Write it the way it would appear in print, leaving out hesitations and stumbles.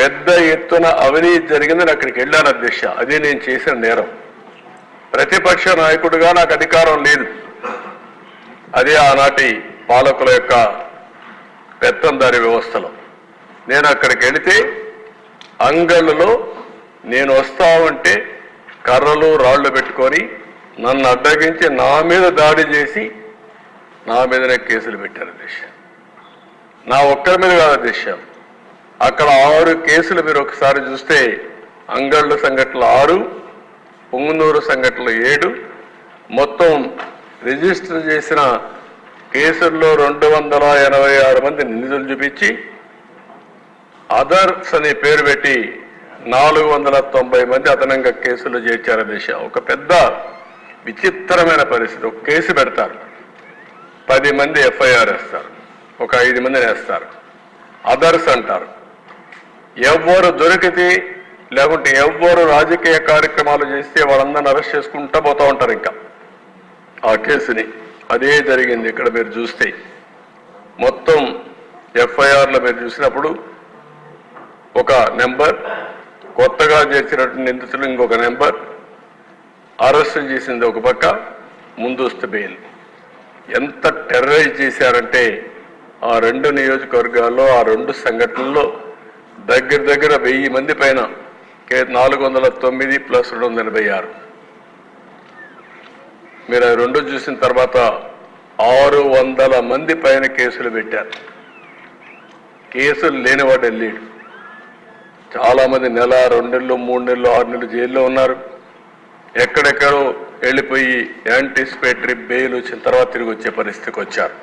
పెద్ద ఎత్తున అవినీతి జరిగిందని అక్కడికి వెళ్ళాను అధ్యక్ష. అదే నేను చేసిన నేరం. ప్రతిపక్ష నాయకుడిగా నాకు అధికారం లేదు. అదే ఆనాటి పాలకుల యొక్క పెత్తందారి వ్యవస్థలో నేను అక్కడికి వెళితే అంగళ్ళలో నేను వస్తామంటే కర్రలు రాళ్లు పెట్టుకొని నన్ను అడ్డగించి నా మీద దాడి చేసి నా మీదనే కేసులు పెట్టారు అధ్యక్ష. నా ఒక్కరి మీద కాదు అధ్యక్ష, అక్కడ 6 కేసులు మీరు ఒకసారి చూస్తే అంగళ్ళ సంఘటనలు 6, పొంగునూరు సంఘటనలు 7, మొత్తం రిజిస్టర్ చేసిన కేసుల్లో 286 మంది నిందితులు చూపించి అదర్స్ అనే పేరు పెట్టి 490 మంది అదనంగా కేసులు చేర్చారు దిశ. ఒక పెద్ద విచిత్రమైన పరిస్థితి. ఒక కేసు పెడతారు, 10 మంది ఎఫ్ఐఆర్ వేస్తారు, ఒక 5 మందిని వేస్తారు, అదర్స్ అంటారు. ఎవ్వరు దొరికితే లేకుంటే ఎవ్వరు రాజకీయ కార్యక్రమాలు చేస్తే వాళ్ళందరినీ అరెస్ట్ చేసుకుంటూ పోతూ ఉంటారు ఇంకా ఆ కేసుని. అదే జరిగింది ఇక్కడ మీరు చూస్తే. మొత్తం ఎఫ్ఐఆర్లో మీరు చూసినప్పుడు ఒక నెంబర్, కొత్తగా చేసినటువంటి నిందితులు ఇంకొక నెంబర్, అరెస్ట్ చేసింది ఒక పక్క, ముందస్తు బెయిల్. ఎంత టెర్రరైజ్ చేశారంటే ఆ 2 నియోజకవర్గాల్లో ఆ 2 సంఘటనల్లో దగ్గర 1000 మంది పైన 409 ప్లస్ 286. మీరు ఆ 2 చూసిన తర్వాత 600 మంది పైన కేసులు పెట్టారు. కేసులు లేనివాడు వెళ్ళాడు. చాలా మంది నెల, 2 నెలలు, 3 నెలలు, 6 నెలలు జైల్లో ఉన్నారు. ఎక్కడెక్కడో వెళ్ళిపోయి యాంటిసిపేటరీ బెయిల్ వచ్చిన తర్వాత తిరిగి వచ్చే పరిస్థితికి వచ్చారు.